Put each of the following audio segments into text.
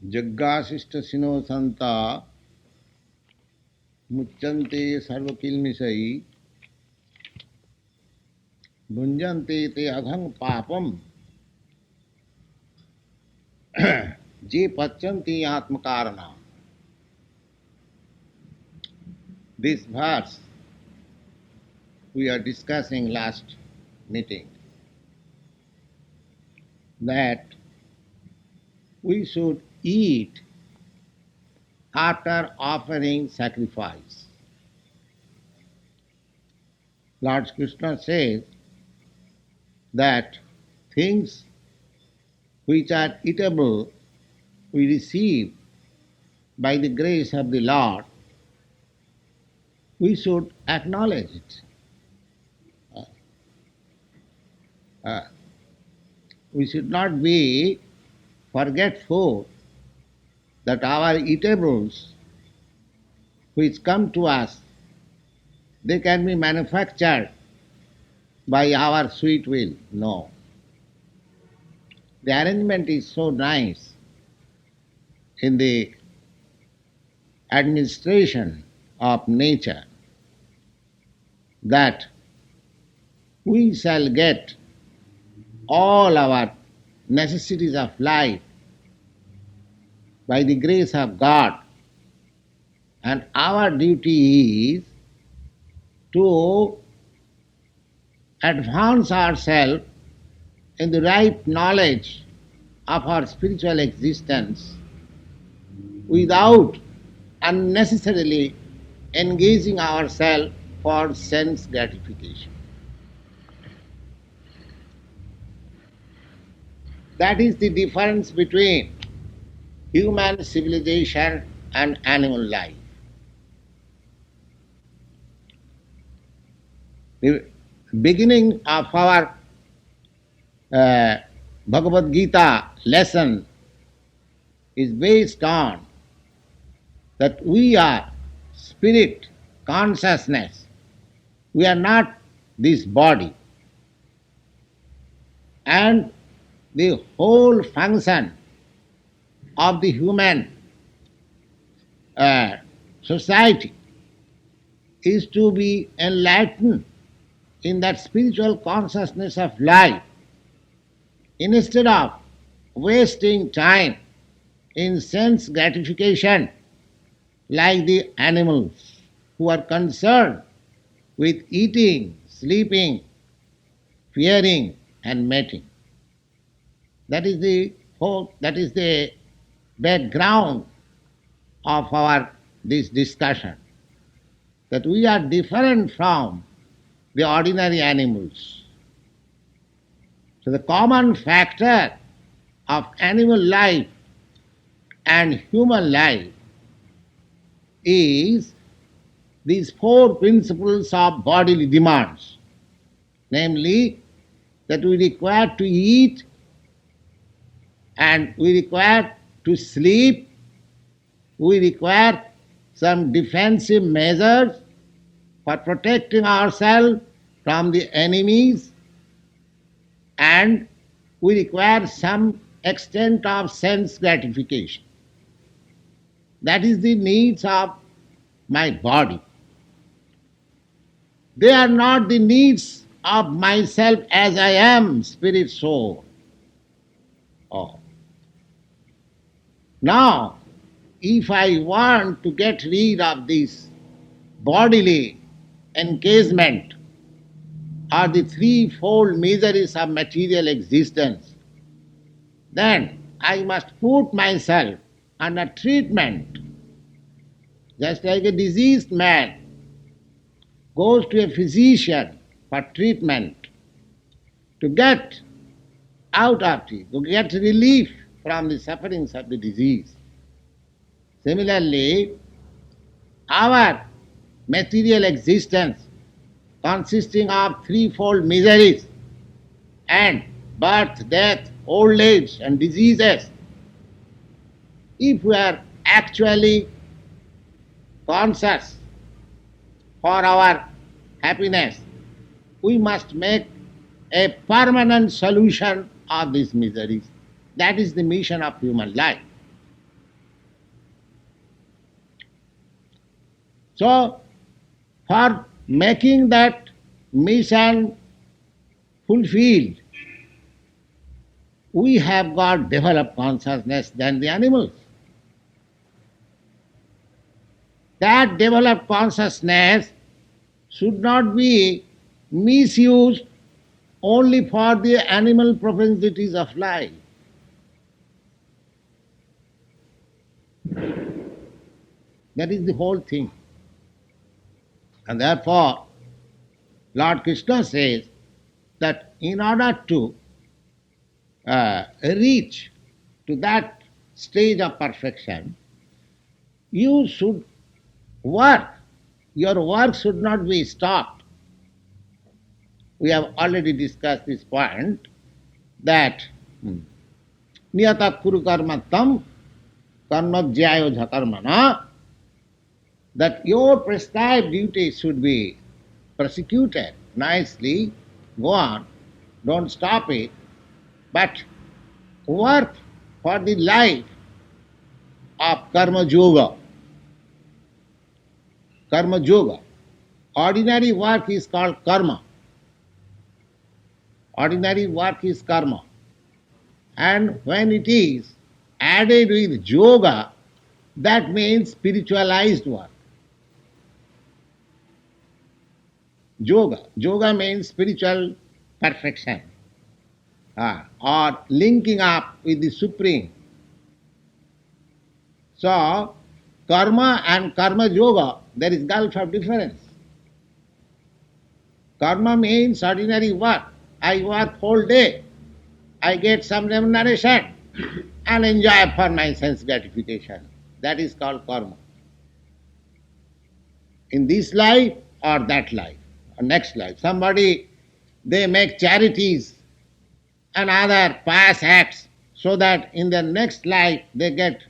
Jaggasista sino santa muccante sarvakilmisai bhunjante te aghang papam je pachanti atmakarana. This verse we are discussing last meeting, that we should eat after offering sacrifice. Lord Krishna says that things which are eatable we receive by the grace of the Lord, we should acknowledge it. We should not be forgetful that our eatables which come to us, they can be manufactured by our sweet will. No. The arrangement is so nice in the administration of nature that we shall get all our necessities of life by the grace of God, and our duty is to advance ourselves in the right knowledge of our spiritual existence without unnecessarily engaging ourselves for sense gratification. That is the difference between human civilization and animal life. The beginning of our Bhagavad-gītā lesson is based on that we are spirit, consciousness. We are not this body. And the whole function of the human society is to be enlightened in that spiritual consciousness of life, instead of wasting time in sense gratification like the animals who are concerned with eating, sleeping, fearing and mating. That is the background of our this discussion, that we are different from the ordinary animals. So the common factor of animal life and human life is these four principles of bodily demands, namely that we require to eat and we require to sleep, we require some defensive measures for protecting ourselves from the enemies, and we require some extent of sense gratification. That is the needs of my body. They are not the needs of myself as I am, spirit soul. Oh. Now, if I want to get rid of this bodily encasement or the threefold miseries of material existence, then I must put myself under treatment. Just like a diseased man goes to a physician for treatment to get out of it, to get relief from the sufferings of the disease. Similarly, our material existence consisting of threefold miseries and birth, death, old age and diseases, if we are actually conscious for our happiness, we must make a permanent solution of these miseries. That is the mission of human life. So, for making that mission fulfilled, we have got developed consciousness than the animals. That developed consciousness should not be misused only for the animal propensities of life. That is the whole thing. And therefore, Lord Krishna says that in order to reach to that stage of perfection, you should work. Your work should not be stopped. We have already discussed this point that niyata kuru karmatam karmabhyayo jhakarmana, that your prescribed duty should be prosecuted nicely, go on, don't stop it, but work for the life of karma yoga. Karma yoga. Ordinary work is called karma. Ordinary work is karma. And when it is added with yoga, that means spiritualized work. Yoga. Yoga means spiritual perfection, or linking up with the Supreme. So, karma and karma yoga, there is gulf of difference. Karma means ordinary work. I work whole day. I get some remuneration and enjoy for my sense gratification. That is called karma. In this life or that life or next life. Somebody, they make charities and other pious acts so that in their next life they get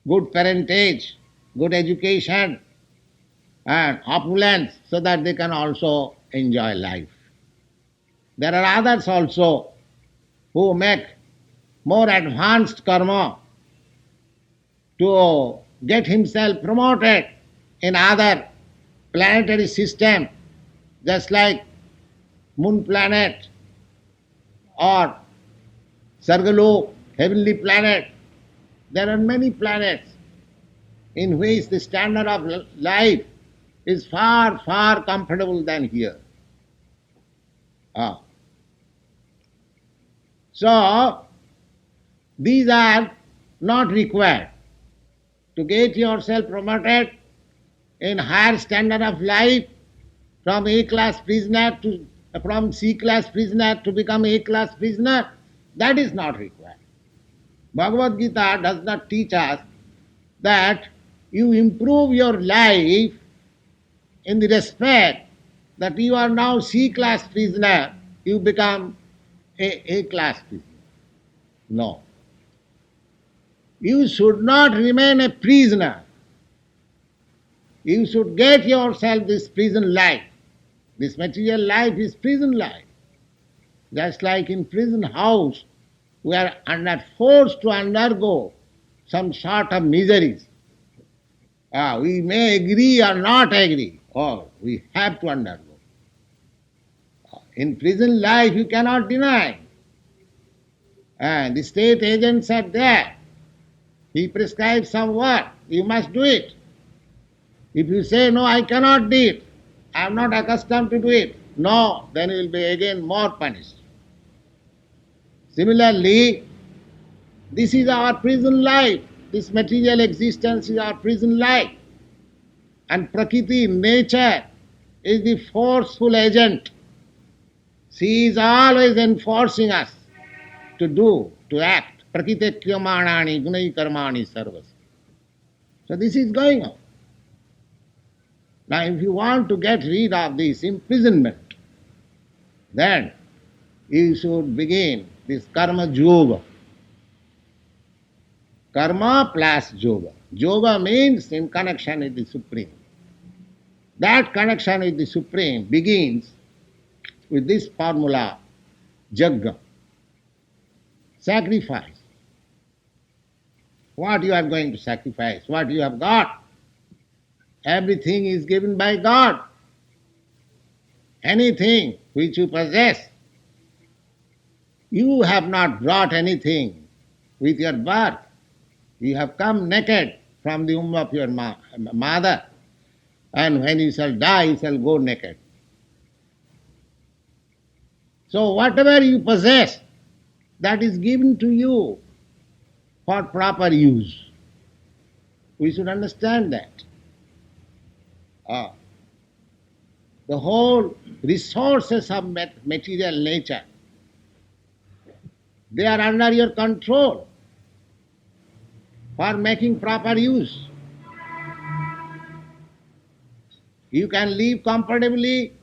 good parentage, good education and opulence so that they can also enjoy life. There are others also who make more advanced karma to get himself promoted in other planetary system, just like moon planet or Sargalok, heavenly planet. There are many planets in which the standard of life is far, far comfortable than here. So, these are not required. To get yourself promoted in higher standard of life, from A-class prisoner to from C-class prisoner to become A-class prisoner, that is not required. Bhagavad-Gītā does not teach us that you improve your life in the respect that you are now C-class prisoner, you become A-class prisoner. No. You should not remain a prisoner. You should get yourself this prison life. This material life is prison life. Just like in prison house, we are forced to undergo some sort of miseries. We may agree or not agree, or we have to undergo. In prison life, you cannot deny. The state agents are there. He prescribes some work, you must do it. If you say, no, I cannot do it, I am not accustomed to do it, no, then you will be again more punished. Similarly, this is our prison life. This material existence is our prison life. And Prakriti, nature, is the forceful agent. She is always enforcing us to do, to act. Prakriti kriyamanani gunai karmani sarvas. So this is going on. Now if you want to get rid of this imprisonment, then you should begin this karma yoga. Karma plus yoga. Yoga means in connection with the Supreme. That connection with the Supreme begins with this formula, jagga, sacrifice. What you are going to sacrifice, what you have got. Everything is given by God. Anything which you possess, you have not brought anything with your birth. You have come naked from the womb of your mother, and when you shall die, you shall go naked. So whatever you possess, that is given to you for proper use. We should understand that. The whole resources of material nature, they are under your control for making proper use. You can live comfortably,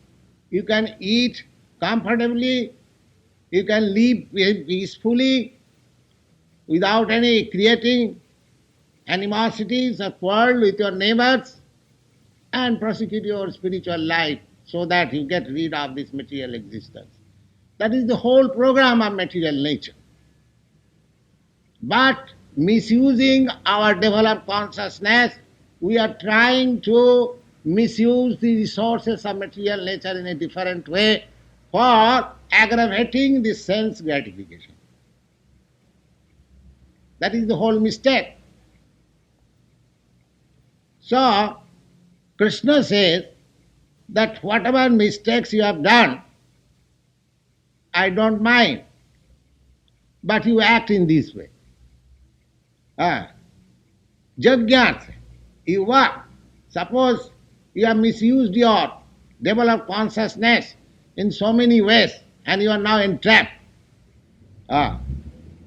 you can eat comfortably, you can live peacefully without any creating animosities or quarrel with your neighbors, and prosecute your spiritual life so that you get rid of this material existence. That is the whole program of material nature. But misusing our developed consciousness, we are trying to misuse the resources of material nature in a different way for aggravating the sense gratification. That is the whole mistake. So, Krishna says that whatever mistakes you have done, I don't mind, but you act in this way. Jagyat, you work. Suppose you have misused your developed consciousness in so many ways and you are now entrapped.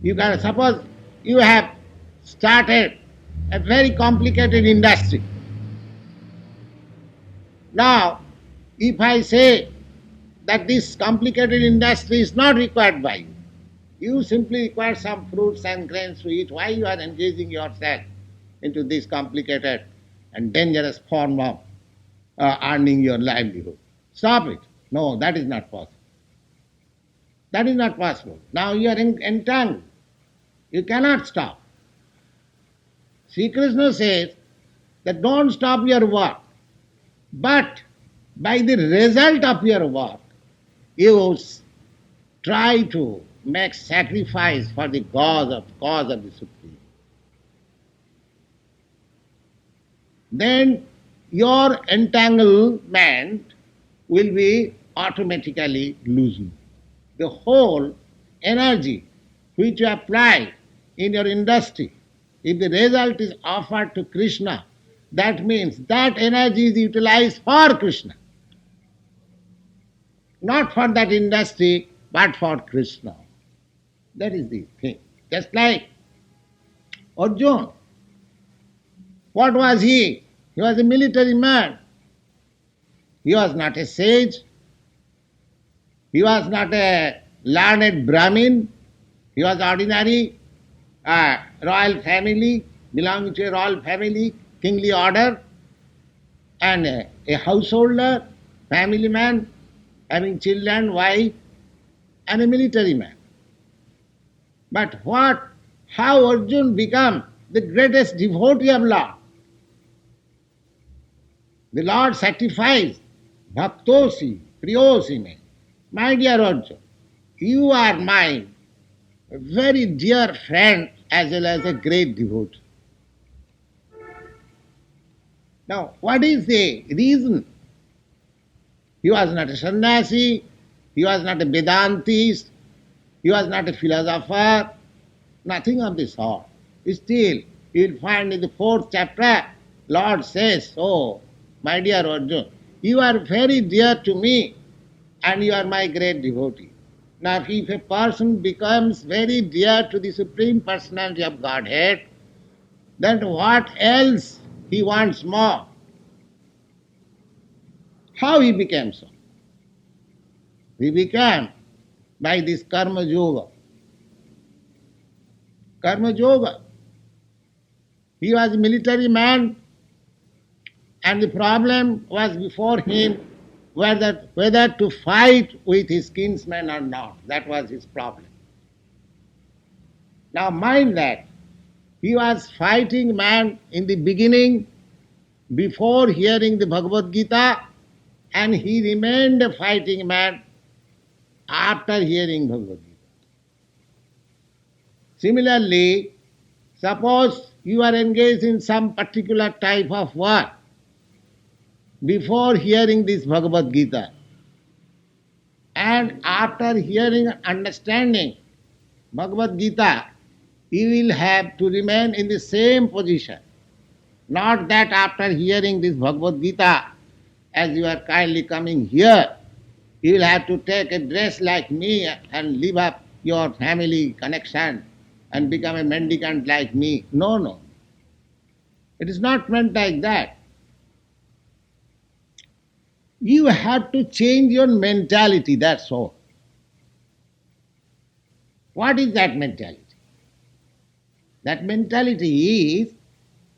You can suppose you have started a very complicated industry. Now, if I say that this complicated industry is not required by you, you simply require some fruits and grains to eat, why you are engaging yourself into this complicated and dangerous form of earning your livelihood? Stop it. No, that is not possible. That is not possible. Now you are entangled. You cannot stop. Śrī Kṛṣṇa says that don't stop your work, but by the result of your work, you try to make sacrifice for the cause of the Supreme. Then your entanglement will be automatically loosened. The whole energy which you apply in your industry, if the result is offered to Krishna, that means that energy is utilized for Krishna. Not for that industry, but for Krishna. That is the thing. Just like Arjuna. What was he? He was a military man. He was not a sage. He was not a learned Brahmin. He was ordinary royal family, belonging to a royal family, kingly order, and a householder, family man, having children, wife, and a military man. But how Arjuna became the greatest devotee of Lord? The Lord sacrificed, bhaktosi, priyosi me. My dear Arjuna, you are my very dear friend as well as a great devotee. Now, what is the reason? He was not a sannyasi, he was not a Vedantist, he was not a philosopher, nothing of the sort. Still, you will find in the 4th chapter, Lord says, oh, my dear Arjuna, you are very dear to me and you are my great devotee. Now, if a person becomes very dear to the Supreme Personality of Godhead, then what else he wants more? How he became so? He became by this karma yoga. Karma yoga. He was a military man, and the problem was before him whether to fight with his kinsmen or not. That was his problem. Now mind that he was fighting man in the beginning before hearing the Bhagavad-Gītā, and he remained a fighting man after hearing Bhagavad-Gītā. Similarly, suppose you are engaged in some particular type of work before hearing this Bhagavad-Gītā, and after hearing and understanding Bhagavad-Gītā, you will have to remain in the same position. Not that after hearing this Bhagavad-Gītā, as you are kindly coming here, you will have to take a dress like me and live up your family connection and become a mendicant like me. No, no. It is not meant like that. You have to change your mentality, that's all. What is that mentality? That mentality is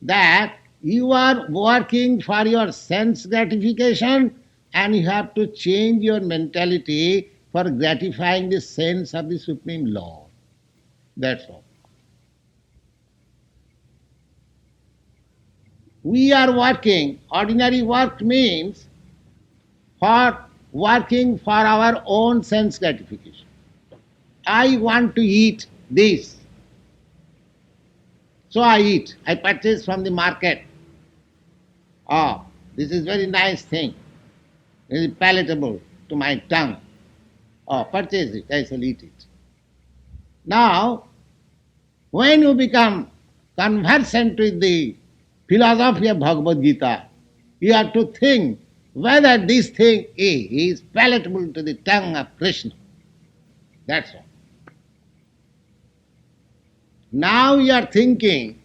that you are working for your sense gratification, and you have to change your mentality for gratifying the sense of the Supreme Lord. That's all. We are working, ordinary work means for working for our own sense gratification. I want to eat this, so I eat. I purchase from the market. Oh, this is very nice thing. It is palatable to my tongue. Oh, purchase it, I shall eat it. Now, when you become conversant with the philosophy of Bhagavad-Gītā, you have to think whether this thing is palatable to the tongue of Krishna. That's all. Now you are thinking,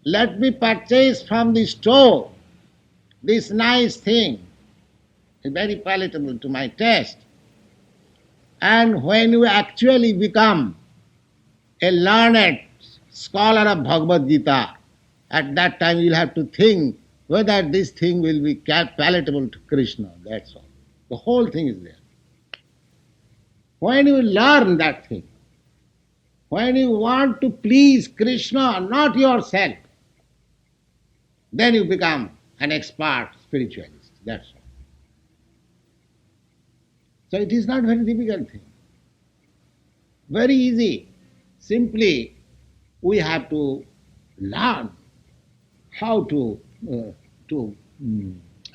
let me purchase from the store this nice thing. It's very palatable to my taste. And when you actually become a learned scholar of Bhagavad-Gītā, at that time you will have to think whether this thing will be palatable to Krishna. That's all. The whole thing is there. When you learn that thing, when you want to please Krishna, not yourself, then you become an expert spiritualist. That's all. So it is not a very difficult thing. Very easy. Simply, we have to learn how to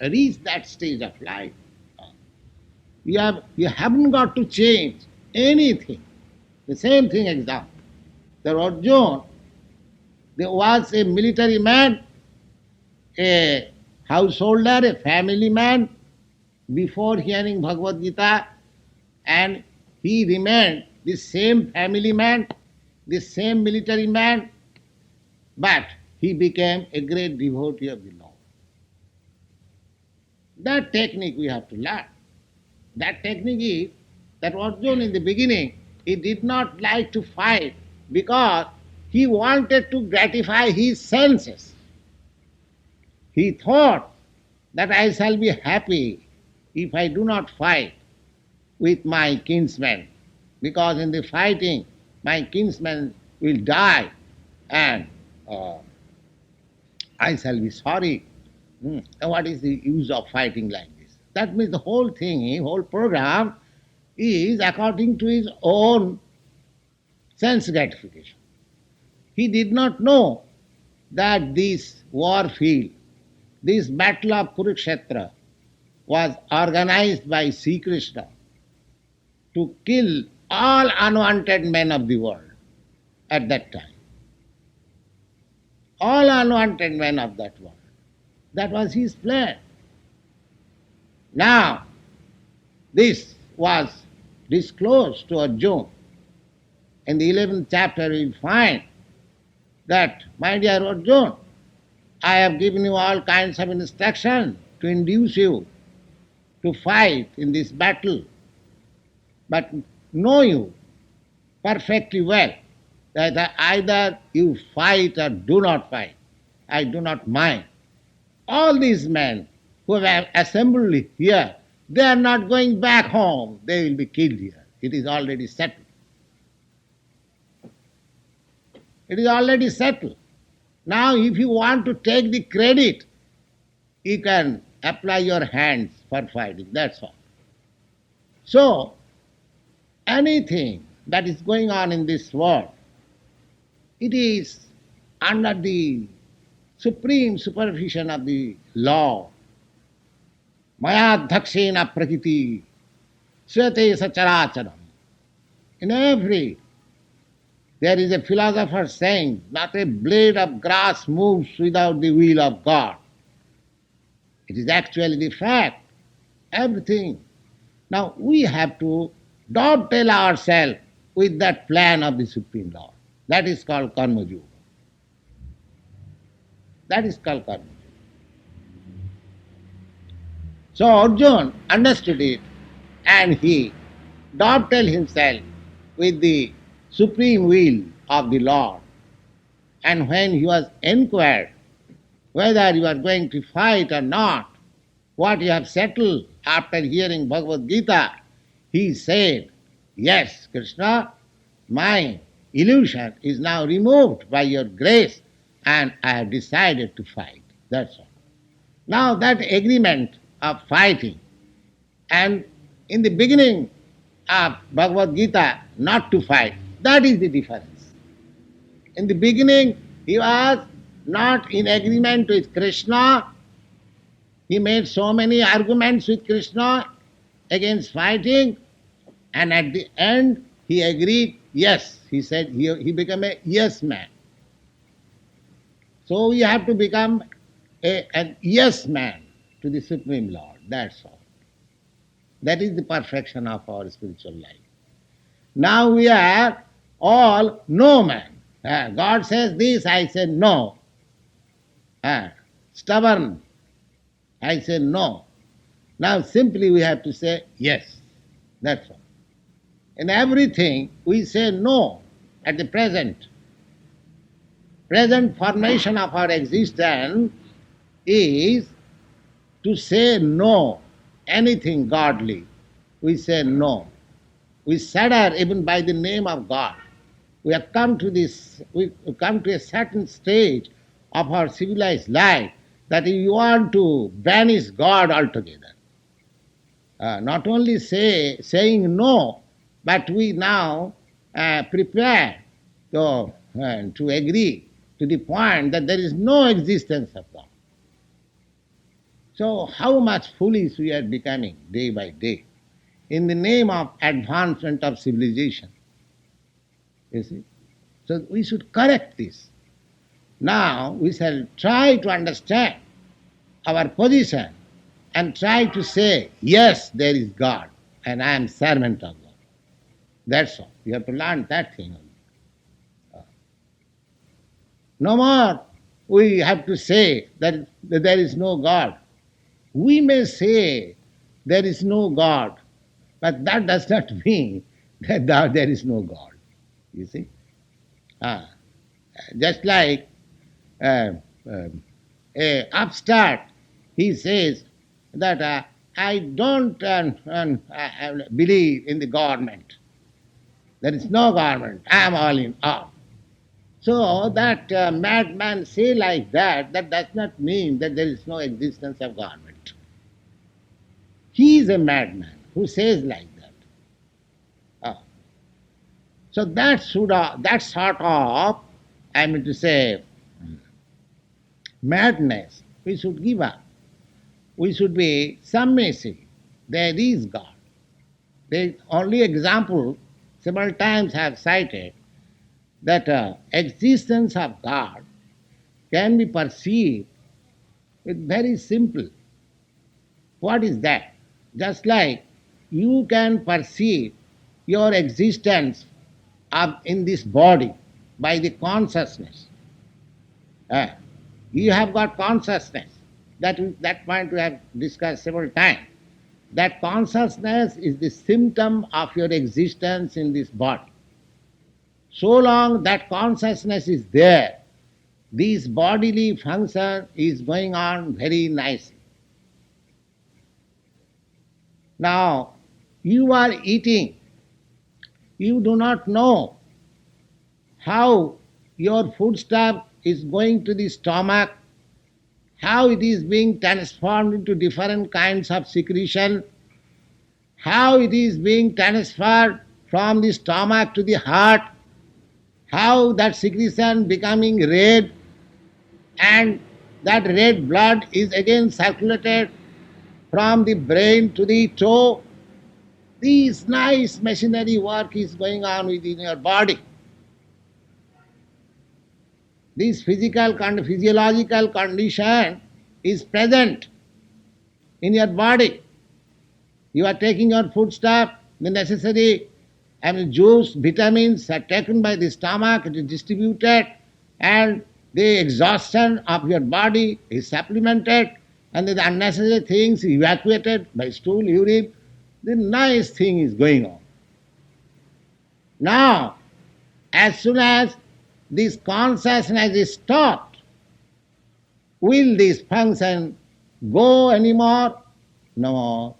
reach that stage of life. You haven't got to change anything. The same thing example. The Arjuna, there was a military man, a householder, a family man, before hearing Bhagavad-Gītā, and he remained the same family man, the same military man, but he became a great devotee of the Lord. That technique we have to learn. That technique is that Arjuna in the beginning, he did not like to fight because he wanted to gratify his senses. He thought that I shall be happy if I do not fight with my kinsmen, because in the fighting my kinsmen will die and I shall be sorry. What is the use of fighting like this? That means the whole thing, whole program is according to his own sense gratification. He did not know that this war field, this battle of Kurukshetra, was organized by Śrī Kṛṣṇa to kill all unwanted men of the world at that time. All unwanted men of that world. That was his plan. Now, this was disclosed to Arjuna. In the 11th chapter we find that, my dear Arjuna, I have given you all kinds of instruction to induce you to fight in this battle. But know you perfectly well that either you fight or do not fight. I do not mind. All these men who have assembled here, they are not going back home. They will be killed here. It is already settled. It is already settled. Now, if you want to take the credit you can apply your hands for fighting, that's all. So, anything that is going on in this world, it is under the supreme supervision of the law. Maya dhakshena prakriti svate sacharacharam. In every, there is a philosopher saying, not a blade of grass moves without the will of God. It is actually the fact, everything. Now we have to dovetail ourselves with that plan of the Supreme Lord. That is called Karma Yoga. That is called Karma Yoga. So Arjuna understood it and he dovetailed himself with the supreme will of the Lord. And when he was inquired whether you are going to fight or not, what you have settled after hearing Bhagavad-Gītā, he said, yes, Krishna, my illusion is now removed by your grace and I have decided to fight. That's all. Now that agreement of fighting, and in the beginning of Bhagavad-Gītā not to fight, that is the difference. In the beginning he was not in agreement with Krishna. He made so many arguments with Krishna against fighting, and at the end he agreed, yes, he said, he became a yes man. So we have to become an yes man to the Supreme Lord, that's all. That is the perfection of our spiritual life. Now we are all no man. God says this, I say no. Stubborn, I say no. Now simply we have to say yes. That's all. In everything we say no at the present. Present formation of our existence is to say no. Anything godly, we say no. We shudder even by the name of God. We have come to this, we come to a certain stage of our civilized life that if you want to banish God altogether, not only saying no, but we now prepare to agree to the point that there is no existence of God. So how much foolish we are becoming day by day in the name of advancement of civilization. You see? So we should correct this. Now we shall try to understand our position and try to say, yes, there is God and I am servant of God. That's all. You have to learn that thing. No more we have to say that there is no God. We may say there is no God, but that does not mean that there is no God. You see? Just like a upstart, he says that I don't believe in the government. There is no government. I am all in all. So that madman say like that does not mean that there is no existence of government. He is a madman who says like that. So that sort of, I mean to say, madness, we should give up. We should be submissive. There is God. The only example, several times I have cited, that existence of God can be perceived with very simple. What is that? Just like you can perceive your existence in this body by the consciousness. You have got consciousness. That point we have discussed several times. That consciousness is the symptom of your existence in this body. So long that consciousness is there, this bodily function is going on very nicely. Now, you are eating. You do not know how your foodstuff is going to the stomach, how it is being transformed into different kinds of secretion, how it is being transferred from the stomach to the heart, how that secretion becoming red, and that red blood is again circulated from the brain to the toe. This nice machinery work is going on within your body. This physiological condition is present in your body. You are taking your foodstuff, the necessary juice, vitamins are taken by the stomach, it is distributed, and the exhaustion of your body is supplemented, and the unnecessary things evacuated by stool, urine. The nice thing is going on. Now, as soon as this consciousness is stopped, will this function go anymore? No.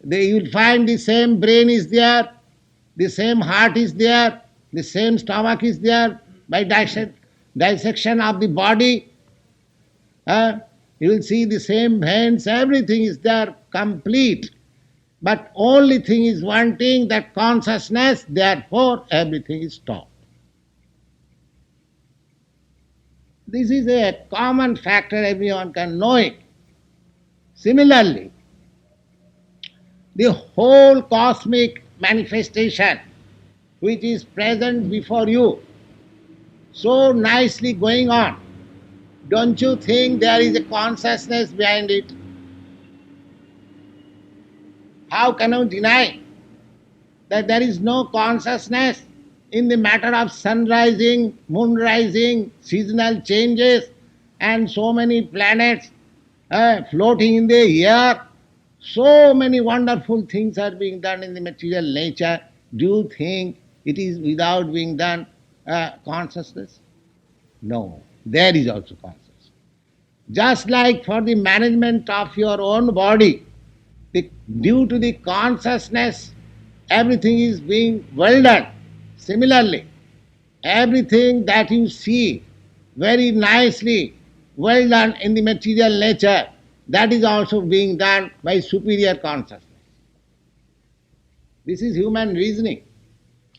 You will find the same brain is there, the same heart is there, the same stomach is there. By dissection of the body, you will see the same veins, everything is there, complete. But only thing is wanting that consciousness, therefore everything is stopped. This is a common factor, everyone can know it. Similarly, the whole cosmic manifestation which is present before you, so nicely going on, don't you think there is a consciousness behind it? How can you deny that there is no consciousness in the matter of sun rising, moon rising, seasonal changes, and so many planets floating in the air? So many wonderful things are being done in the material nature. Do you think it is without being done consciousness? No, there is also consciousness. Just like for the management of your own body, due to the consciousness, everything is being well done. Similarly, everything that you see very nicely well done in the material nature, that is also being done by superior consciousness. This is human reasoning.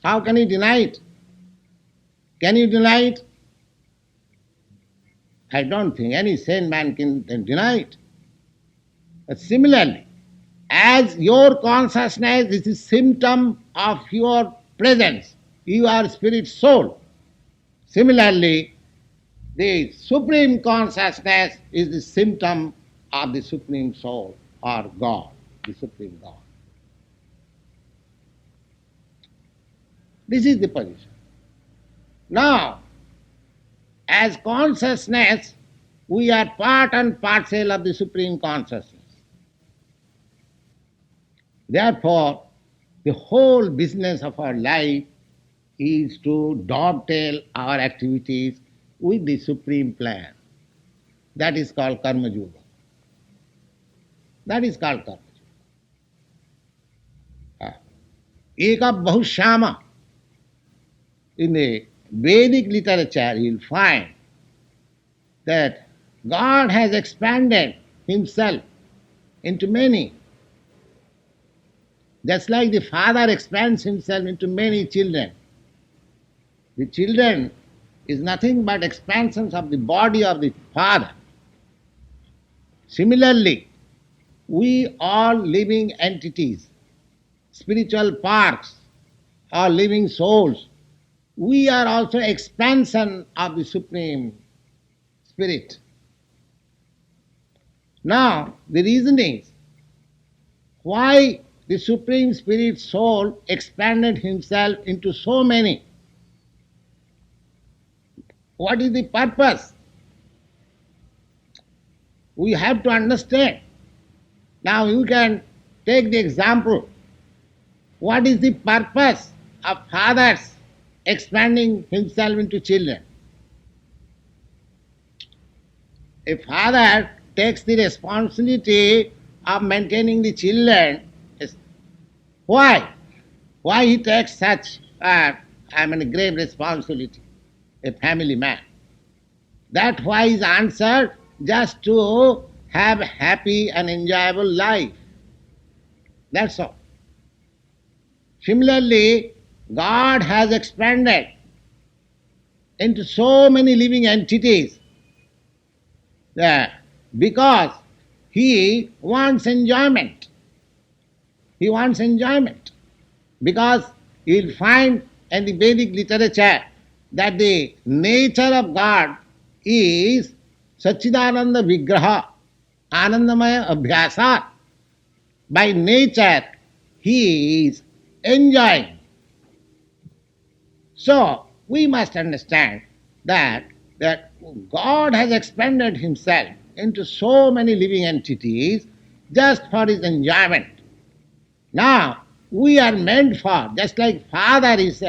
How can you deny it? Can you deny it? I don't think any sane man can deny it. But similarly, as your consciousness is a symptom of your presence, you are spirit soul. Similarly, the supreme consciousness is the symptom of the supreme soul or God, the supreme God. This is the position. Now, as consciousness, we are part and parcel of the supreme consciousness. Therefore, the whole business of our life is to dovetail our activities with the supreme plan. That is called karma yoga. That is called karma yoga. Eka bahushyama. In the Vedic literature, you will find that God has expanded himself into many. Just like the father expands himself into many children. The children is nothing but expansions of the body of the father. Similarly, we all living entities, spiritual parts, or living souls, we are also expansion of the Supreme Spirit. Now, the reason is why the Supreme Spirit soul expanded himself into so many. What is the purpose? We have to understand. Now you can take the example. What is the purpose of fathers expanding himself into children? A father takes the responsibility of maintaining the children. Why? Why he takes such grave responsibility? A family man. That why is answered just to have a happy and enjoyable life. That's all. Similarly, God has expanded into so many living entities because He wants enjoyment. He wants enjoyment. Because you'll find in the Vedic literature that the nature of God is Satchidananda Vigraha, Anandamaya Abhyasa. By nature, He is enjoying. So, we must understand that God has expanded Himself into so many living entities just for His enjoyment. Now, we are meant for, just like father is,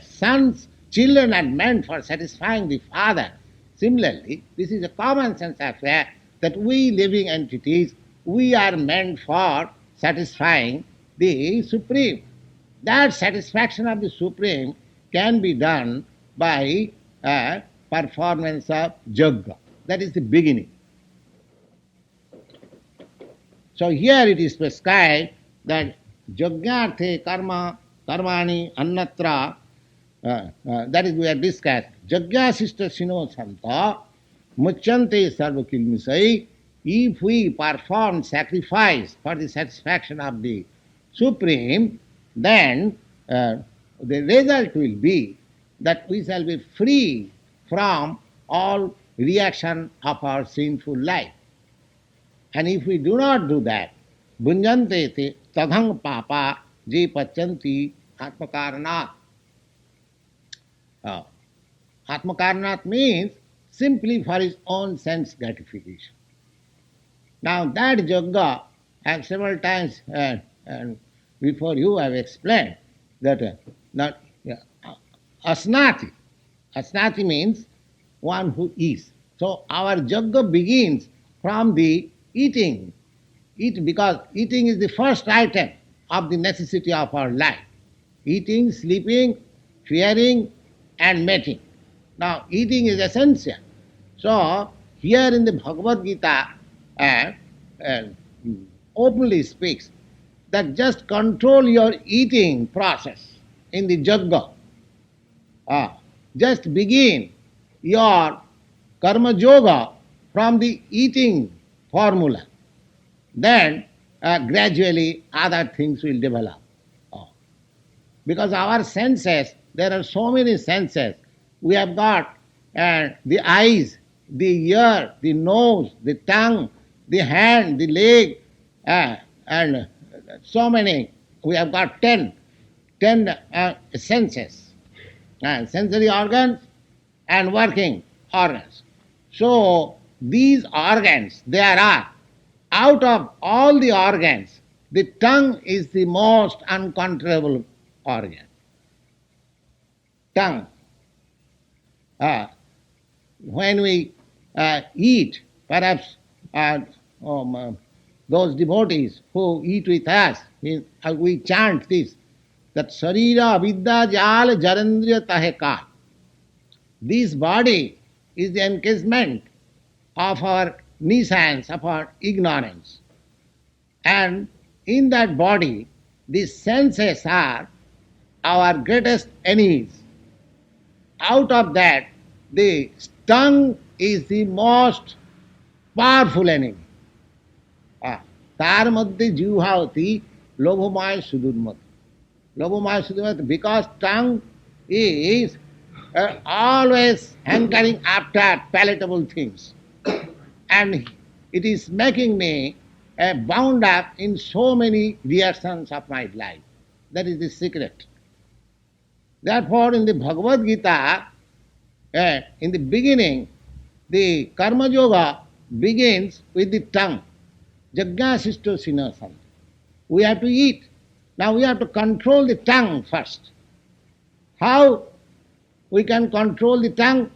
sons, children are meant for satisfying the father. Similarly, this is a common sense affair that we living entities, we are meant for satisfying the Supreme. That satisfaction of the Supreme can be done by a performance of Jagga. That is the beginning. So here it is prescribed that Jagyarthe karma, karmani, annatra, that is we have discussed. Jagyasista sino santa, muchante sarvakilmisai. If we perform sacrifice for the satisfaction of the Supreme, then the result will be that we shall be free from all reaction of our sinful life. And if we do not do that, bhunjante te tadhang papa je pachanti atmakaranat. Atmakaranat means simply for his own sense gratification. Now that Jagga, I have several times and before you I have explained that asnati. Asnati means one who eats. So our Jagga begins from the eating. Because eating is the first item of the necessity of our life. Eating, sleeping, fearing, and mating. Now, eating is essential. So, here in the Bhagavad-gītā openly speaks that just control your eating process in the Jagga. Just begin your karma yoga from the eating formula. Then gradually other things will develop. Because our senses, there are so many senses. We have got the eyes, the ear, the nose, the tongue, the hand, the leg, and so many. We have got 10 senses, sensory organs and working organs. So these organs, there are, out of all the organs, the tongue is the most uncontrollable organ. Tongue. When we eat, perhaps those devotees who eat with us, we chant this, that Sarira Avidya Jal Jarandriya Taheka. This body is the encasement of our nescience, of our ignorance. And in that body, the senses are our greatest enemies. Out of that, the tongue is the most powerful enemy. Tar madhye jivhavati lobhamaya sudurmati. Lobhamaya sudurmati, because tongue is always hankering after palatable things. And it is making me bound up in so many reactions of my life. That is the secret. Therefore, in the Bhagavad-gītā, in the beginning, the karma yoga begins with the tongue. Jagyasisto sinasam. We have to eat. Now we have to control the tongue first. How we can control the tongue?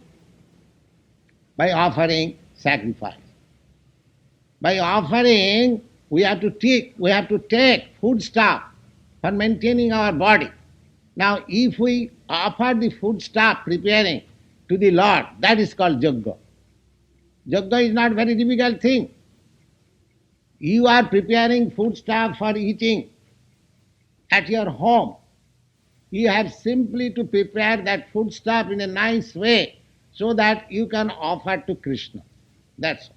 By offering sacrifice. By offering, we have to take food stuff for maintaining our body. Now, if we offer the food stuff preparing to the Lord. That is called yajna. Yajna is not very difficult thing. You are preparing foodstuff for eating at your home. You have simply to prepare that foodstuff in a nice way so that you can offer to Krishna. That's all.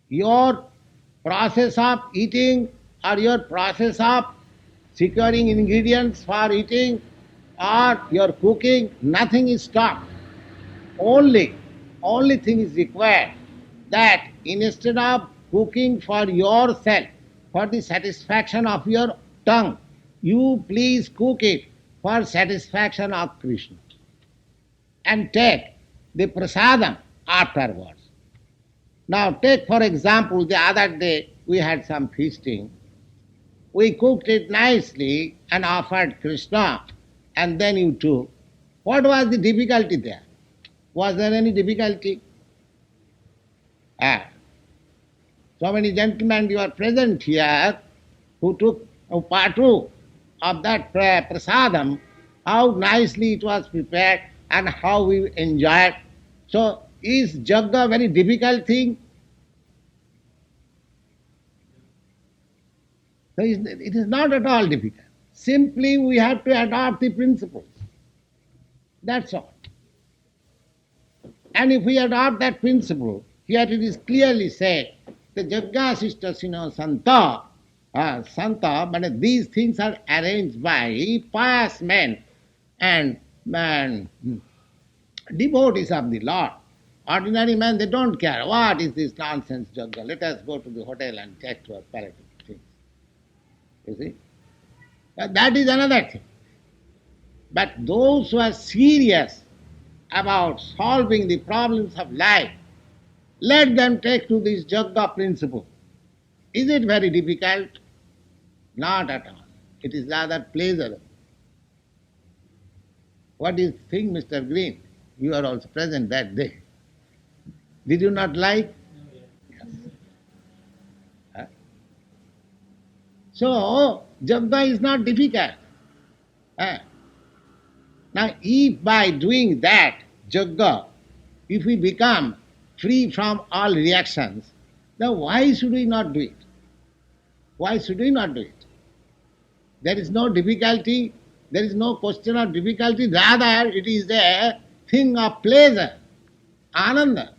Your process of eating or your process of securing ingredients for eating or your cooking, nothing is stopped. Only thing is required that instead of cooking for yourself, for the satisfaction of your tongue, you please cook it for satisfaction of Krishna. And take the prasadam afterwards. Now take for example, the other day we had some feasting. We cooked it nicely and offered Krishna, and then you took. What was the difficulty there? Was there any difficulty? So many gentlemen, you are present here who partook of that prasadam, how nicely it was prepared and how we enjoyed. So is yajna a very difficult thing? So it is not at all difficult. Simply we have to adopt the principles. That's all. And if we adopt that principle, here it is clearly said, the yajna sistasino santa, but these things are arranged by pious men and devotees of the Lord. Ordinary men, they don't care. What is this nonsense yajna? Let us go to the hotel and check to our palate of things. You see? That is another thing. But those who are serious about solving the problems of life, let them take to this yajna principle. Is it very difficult? Not at all. It is rather pleasurable. What do you think, Mr. Green? You are also present that day. Did you not like? Yes. So, yajna is not difficult. Now, if by doing that yajna, if we become free from all reactions, then why should we not do it? Why should we not do it? There is no difficulty, there is no question of difficulty, rather it is a thing of pleasure, ananda.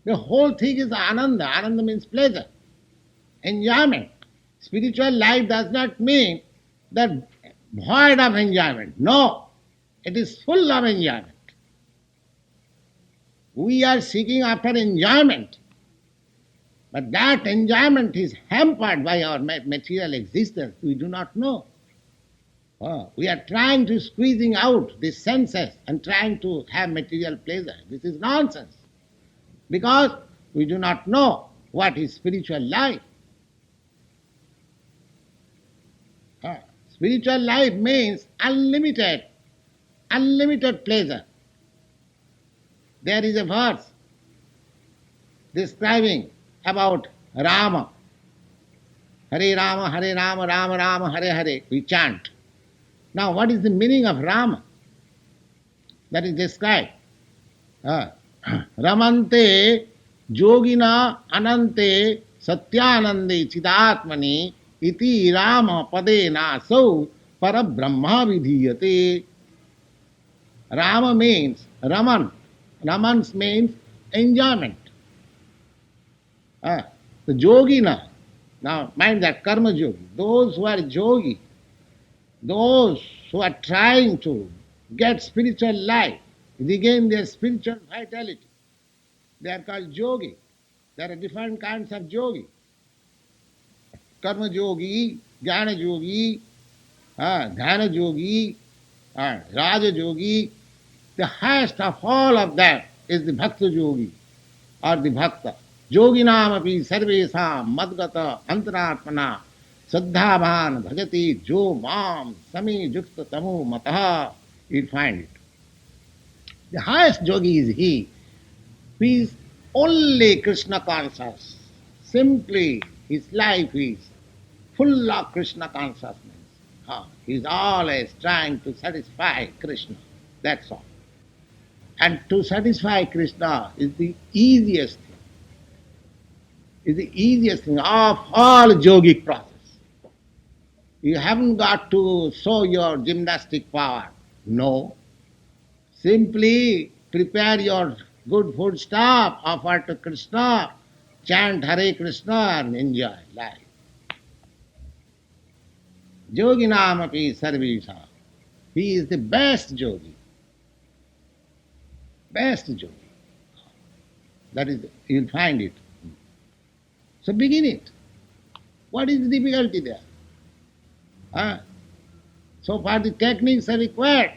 The whole thing is ananda. Ananda means pleasure, enjoyment. Spiritual life does not mean that void of enjoyment. No, it is full of enjoyment. We are seeking after enjoyment, but that enjoyment is hampered by our material existence. We do not know. We are trying to squeezing out the senses and trying to have material pleasure. This is nonsense, because we do not know what is spiritual life. Spiritual life means unlimited pleasure. There is a verse describing about Rama. Hare Rama, Hare Rama, Rama Rama, Hare Hare. We chant. Now, what is the meaning of Rama? That is described. Ramante yogina anante satyanande chidatmani iti Rama padena so parabrahma vidhiyate. Rama means Raman. Raman means enjoyment. The yogina. Now, mind that karma yogi. Those who are yogi, those who are trying to get spiritual life, regain their spiritual vitality, they are called yogi. There are different kinds of yogi. Karma yogi, jnana yogi, dhyana yogi, raja yogi. The highest of all of them is the bhakta yogi or the bhakta. Yoginam api sarvesam madgata antaratmana saddhavan bhajati jo mam sami jukta tamu mataha. You'll find it. The highest yogi is he who is only Krishna conscious. Simply his life is full of Krishna consciousness. He is always trying to satisfy Krishna. That's all. And to satisfy Krishna is the easiest thing. Is the easiest thing of all yogic process. You haven't got to show your gymnastic power. No. Simply prepare your good food stuff, offer to Krishna, chant Hare Krishna and enjoy life. Yoginam api sarvesha. He is the best yogi. Best yogi. That is, you'll find it. So begin it. What is the difficulty there? So far the techniques are required.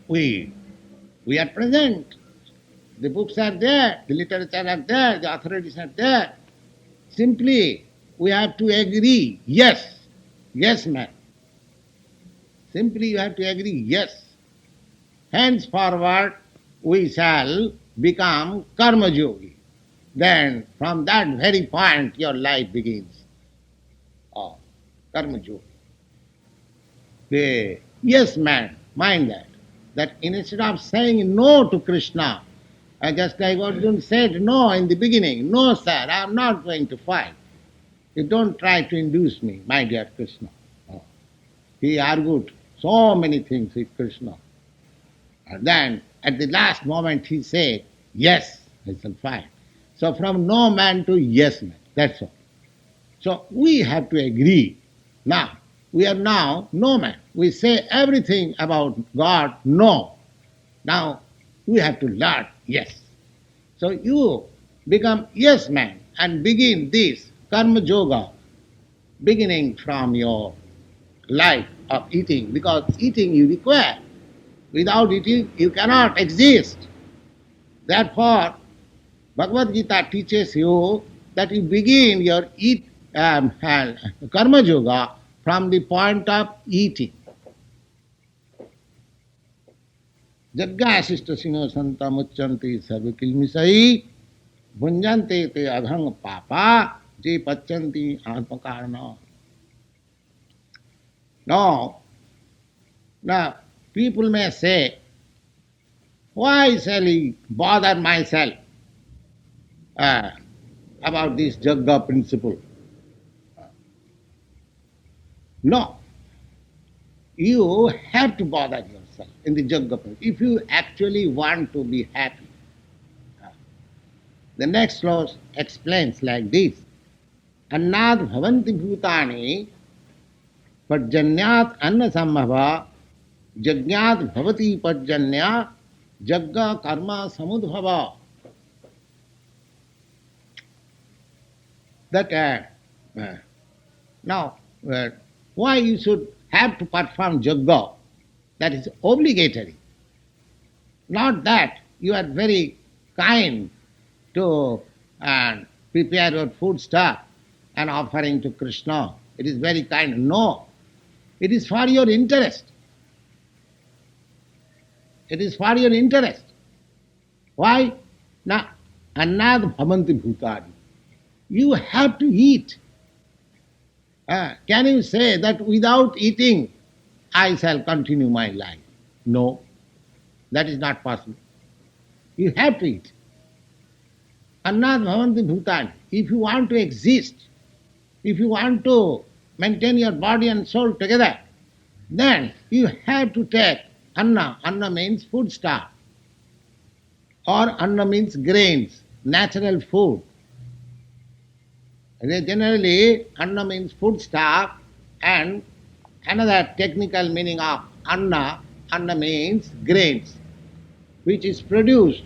We are present. The books are there, the literature are there, the authorities are there. Simply we have to agree, yes, man. Simply you have to agree, yes. Henceforward we shall become karma yogi. Then from that very point your life begins. Oh, karma yogi. The yes man, mind that instead of saying no to Krishna, just like Arjuna said no in the beginning, no sir, I am not going to fight. You don't try to induce me, my dear Krishna. Oh. He argued so many things with Krishna. And then at the last moment he said, yes, I shall fight. So from no man to yes man, that's all. So we have to agree. Now, we are now no man. We say everything about God, no. Now, we have to learn yes. So you become yes man and begin this karma yoga, beginning from your life of eating, because eating you require. Without eating, you cannot exist. Therefore, Bhagavad-Gītā teaches you that you begin your karma yoga from the point of eating. Jagga-asishta sino santa mucchanti sarva-kilmisai bhunjante te adhang papa je pachanti atmakarana. Now, people may say, why shall I bother myself about this Jagga principle? No. You have to bother yourself in the Jagga principle if you actually want to be happy. The next clause explains like this. Annad bhavanti bhutani Pajanyat anna sambhava Jajñat bhavati pajanya Jagga karma samudbhava. That now why you should have to perform Jagga? That is obligatory. Not that you are very kind to prepare your food stuff and offering to Krishna. It is very kind. No. It is for your interest. It is for your interest. Why? Now, annad bhavanti bhutani. You have to eat. Can you say that without eating I shall continue my life? No. That is not possible. You have to eat. Annad bhavanti bhutani. If you want to exist, if you want to maintain your body and soul together, then you have to take anna. Anna means food stuff. Or anna means grains, natural food. Generally, anna means food stuff, and another technical meaning of anna means grains, which is produced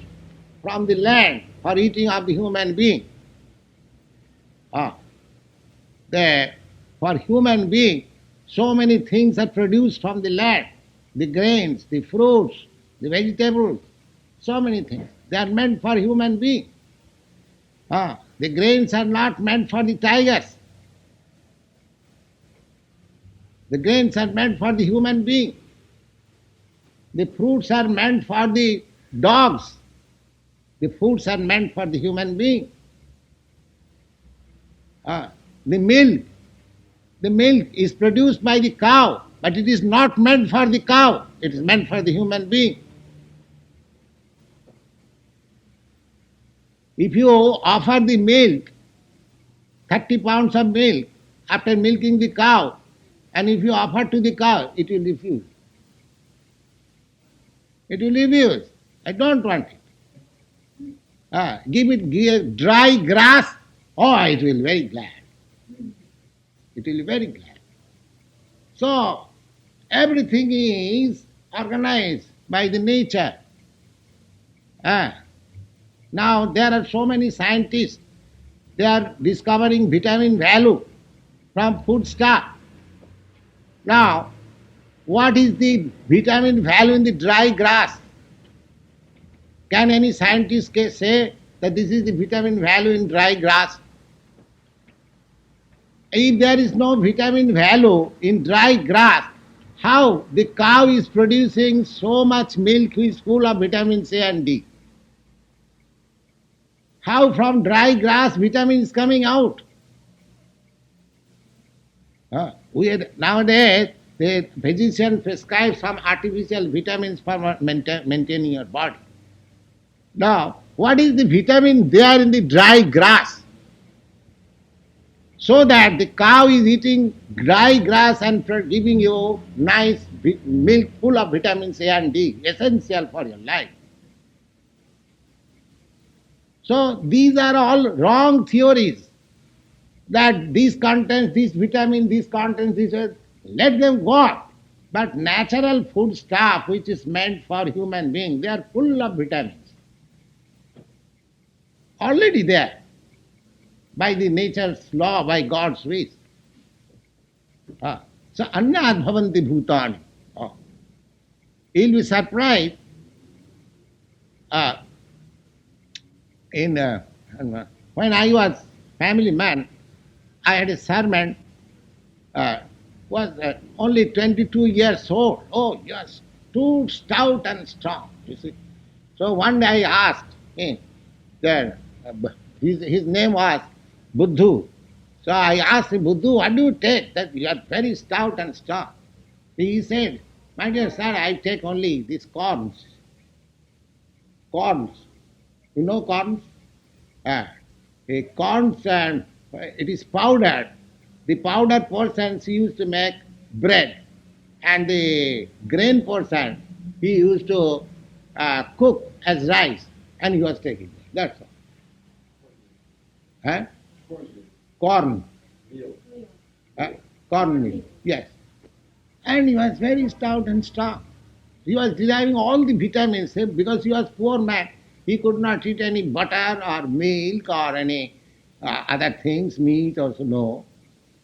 from the land for eating of the human being. For human being, so many things are produced from the land. The grains, the fruits, the vegetables, so many things. They are meant for human being. The grains are not meant for the tigers. The grains are meant for the human being. The fruits are meant for the dogs. The fruits are meant for the human being. The milk is produced by the cow, but it is not meant for the cow. It is meant for the human being. If you offer the milk, 30 pounds of milk, after milking the cow, and if you offer to the cow, it will refuse. It will refuse. I don't want it. Give dry grass, oh, it will be very glad. It will be very glad. So, everything is organized by the nature. Now, there are so many scientists, they are discovering vitamin value from food stuff. Now, what is the vitamin value in the dry grass? Can any scientist say that this is the vitamin value in dry grass? If there is no vitamin value in dry grass, how the cow is producing so much milk which is full of vitamin C and D? How from dry grass vitamin is coming out? Nowadays, the physician prescribes some artificial vitamins for maintaining your body. Now, what is the vitamin there in the dry grass? So that the cow is eating dry grass and giving you nice milk full of vitamin C and D, essential for your life. So these are all wrong theories, that these contains this vitamin, these contains this, let them go on. But natural food stuff which is meant for human beings, they are full of vitamins. Already there, by the nature's law, by God's wish. So, annad bhavanti bhutani. You'll be surprised. When I was family man, I had a servant, was only 22 years old. Oh, yes, too stout and strong, you see. So one day I asked him, his name was Buddhu. So I asked him, Buddhu, what do you take that you are very stout and strong? He said, my dear sir, I take only these corns. Corns. You know corns? Corns, and it is powdered. The powdered portions he used to make bread, and the grain portion he used to cook as rice, and he was taking it. That's all. Corn. Corn meal, yes. And he was very stout and strong. He was deriving all the vitamins because he was poor man. He could not eat any butter or milk or any other things, meat also, no.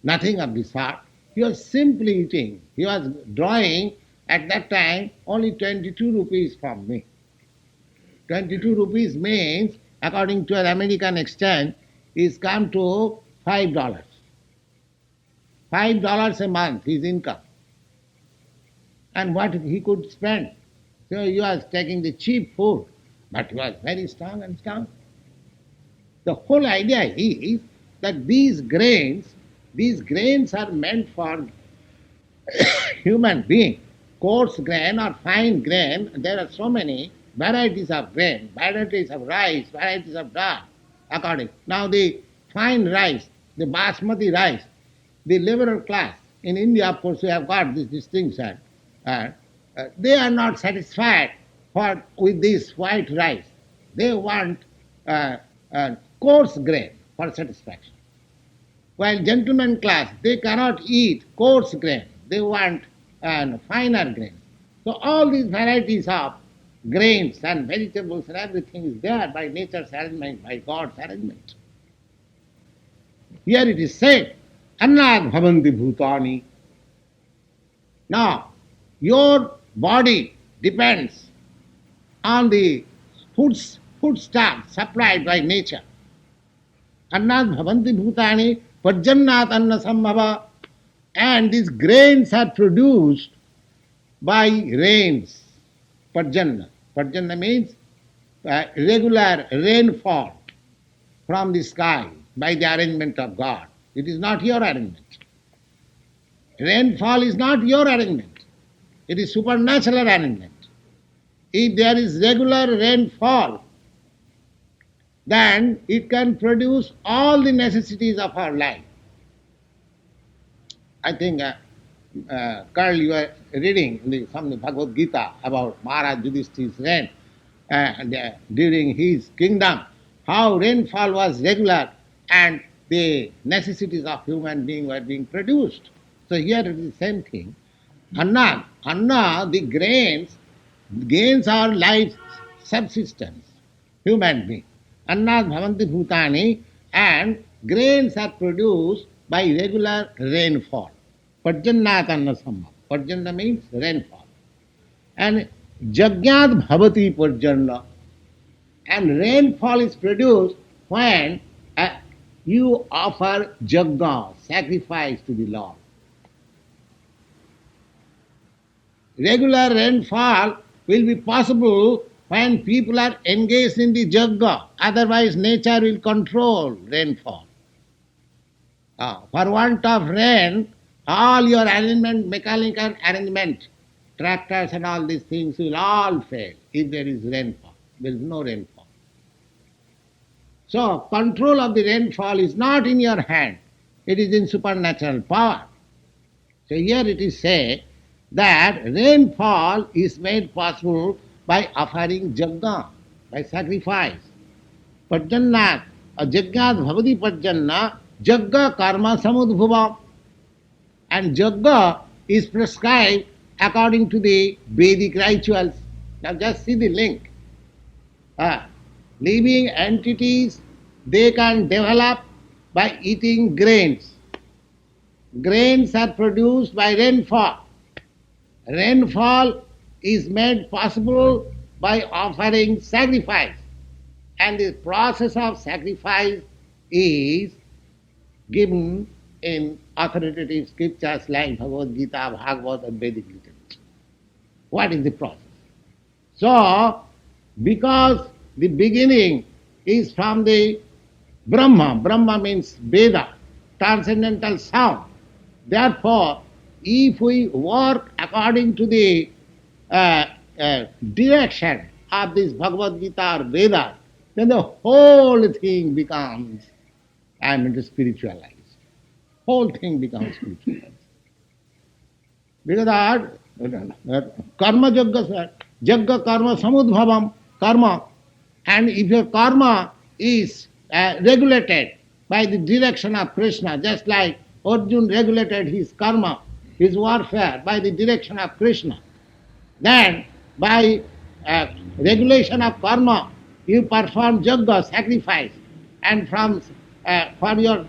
Nothing of the sort. He was simply eating. He was drawing at that time only 22 rupees from me. 22 rupees means, according to an American exchange, is come to $5. $5 a month, his income. And what he could spend. So he was taking the cheap food, but he was very strong and strong. The whole idea is that these grains are meant for human being. Coarse grain or fine grain, there are so many varieties of grain, varieties of rice, varieties of dal, according. Now the fine rice, the basmati rice, the liberal class, in India of course we have got this distinction, they are not satisfied with this white rice. They want coarse grain for satisfaction. While gentleman class, they cannot eat coarse grain. They want finer grain. So all these varieties of grains and vegetables and everything is there by nature's arrangement, by God's arrangement. Here it is said, annad bhavanti bhutani. Now, your body depends on the foodstuff supplied by nature. Annad bhavanti bhutani parjannat anna sambhava. And these grains are produced by rains. Parjanna. Parjanna means regular rainfall from the sky by the arrangement of God. It is not your arrangement. Rainfall is not your arrangement. It is supernatural arrangement. If there is regular rainfall, then it can produce all the necessities of our life. I think, Carl, you are reading from the Bhagavad-gītā about Maharaj Yudhishthira's reign during his kingdom, how rainfall was regular and the necessities of human being were being produced. So here it is the same thing. Anna, the gains our life subsistence, human being. Anna bhavanti bhutani, and grains are produced by regular rainfall. Parjannat anna sambhav. Parjanna means rainfall. And jagyat bhavati parjanna. And rainfall is produced when you offer jagga, sacrifice to the Lord. Regular rainfall will be possible when people are engaged in the jagga. Otherwise, nature will control rainfall. For want of rain, all your arrangement, mechanical arrangement, tractors and all these things will all fail if there is rainfall. There is no rainfall. So, control of the rainfall is not in your hand. It is in supernatural power. So here it is said that rainfall is made possible by offering jagga, by sacrifice. Parjannat, jagyat bhavati parjanna, jagga karma samudbhuva. And jagga is prescribed according to the Vedic rituals. Now just see the link. Living entities, they can develop by eating grains. Grains are produced by rainfall. Rainfall is made possible by offering sacrifice. And the process of sacrifice is given in authoritative scriptures like Bhagavad-gītā, Bhagavad and Vedic literature. What is the process? So, because the beginning is from the Brahma. Brahma means Veda, transcendental sound. Therefore, if we work according to the direction of this Bhagavad-gītā or Vedas, then the whole thing becomes, spiritualized. Whole thing becomes spiritualized. Because karma jagga karma samudbhavam, karma. And if your karma is regulated by the direction of Krishna, just like Arjuna regulated his karma, his warfare by the direction of Krishna, then by regulation of karma, you perform jagga, sacrifice, and for your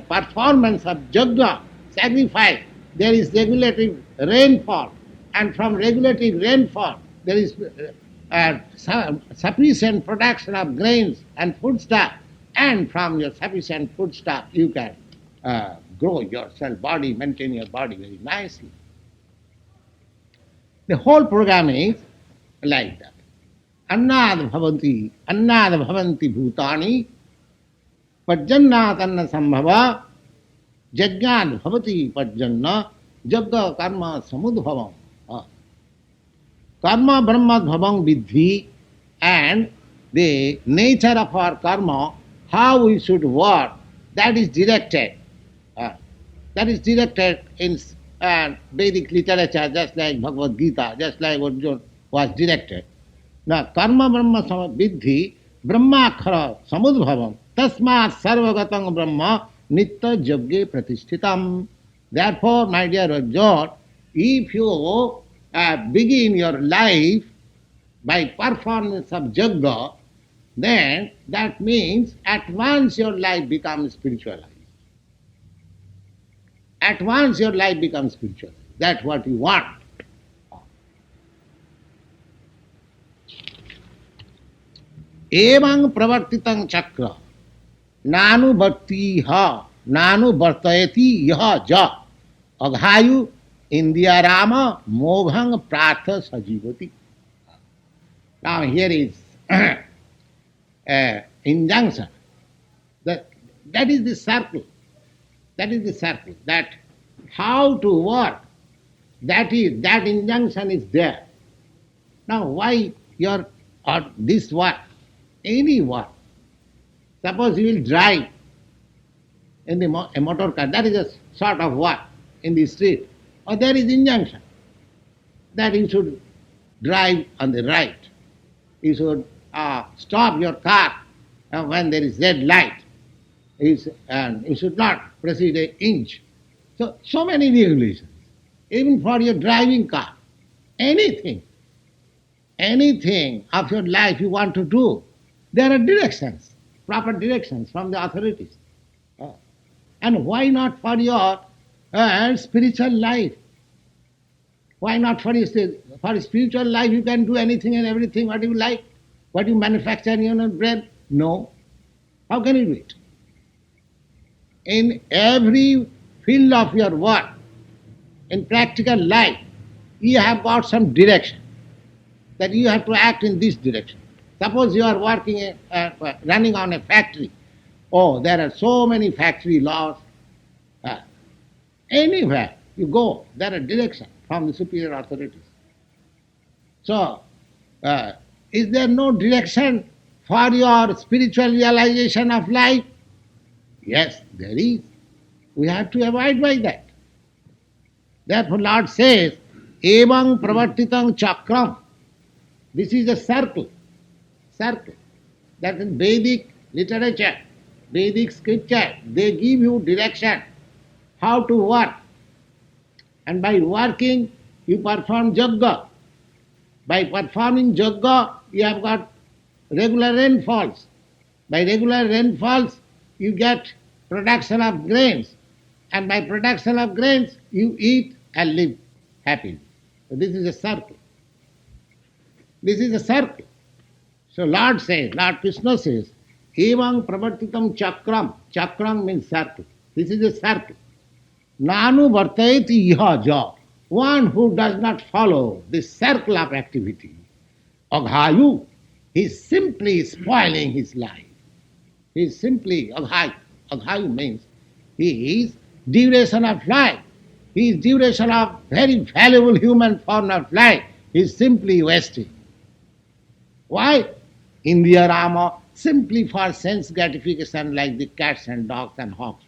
performance of jagga, sacrifice, there is regulative rainfall, and from regulative rainfall, there is sufficient production of grains and foodstuff, and from your sufficient foodstuff, you can grow yourself, body, maintain your body very nicely. The whole program is like that. Annad bhavanti bhutani, parjannat anna sambhava, jagyat bhavati parjanna, jagga karma samudbhavam. Karma brahma bhavang vidhi, and the nature of our karma, how we should work, that is directed. That is directed in Vedic literature, just like Bhagavad-gītā, just like Arjuna was directed. Now, karma brahma vidhi, brahmakhara samudbhavam, tasmat sarvagatam brahma nitta jagge pratishthitam. Therefore, my dear Arjuna, if you begin your life by performance of jagga, then that means at once your life becomes spiritualized. At once your life becomes spiritual. That's what you want. Evang pravartitang chakra, nanu bhartiha, nanu bhartayati yaha ja, aghayu India Rama moghang pratha sajivati. Now here is injunction. That is the circle. That is the circle. That how to work, that injunction is there. Now why this work, any work, Suppose you will drive in a motor car, that is a sort of what in the street, or there is injunction that you should drive on the right. You should stop your car when there is red light. And you should not proceed an inch. So many regulations, even for your driving car. Anything of your life you want to do, there are directions, proper directions from the authorities. And why not for your spiritual life? Why not for spiritual life you can do anything and everything what you like, what you manufacture in your brain? No. How can you do it? In every field of your work, in practical life, you have got some direction that you have to act in this direction. Suppose you are working, running on a factory. Oh, there are so many factory laws. Anywhere you go, there are directions from the superior authorities. So, is there no direction for your spiritual realization of life? Yes, there is. We have to abide by that. Therefore, Lord says, Evang pravartitang chakram. This is a circle. Circle. That in Vedic literature, Vedic scripture, they give you direction how to work. And by working, you perform yoga. By performing yoga, you have got regular rainfalls. By regular rainfalls, you get production of grains. And by production of grains, you eat and live happily. So this is a circle. This is a circle. So Lord Krishna says, Evang pravartitam chakram. Chakram means circle. This is a circle. Nanu vartayati iha ja. One who does not follow this circle of activity, aghayu, he is simply spoiling his life. He is simply aghayu. Aghayu means he is duration of life. He is duration of very valuable human form of life. He is simply wasting. Why? Indriya Rama, simply for sense gratification like the cats and dogs and hogs.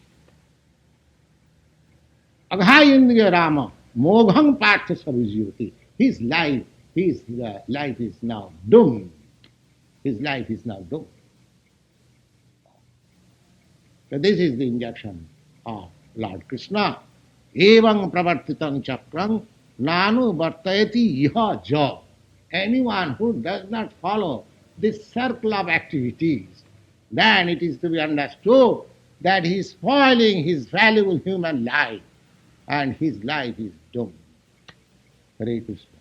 Aghai Indriya Rama, mogham partha savijyoti. His life is now doomed. His life is now doomed. So this is the injunction of Lord Krishna. Evang pravartitam chakram nanu vartayati iha ja. Anyone who does not follow this circle of activities, then it is to be understood that he is spoiling his valuable human life and his life is doomed. Hare Krishna.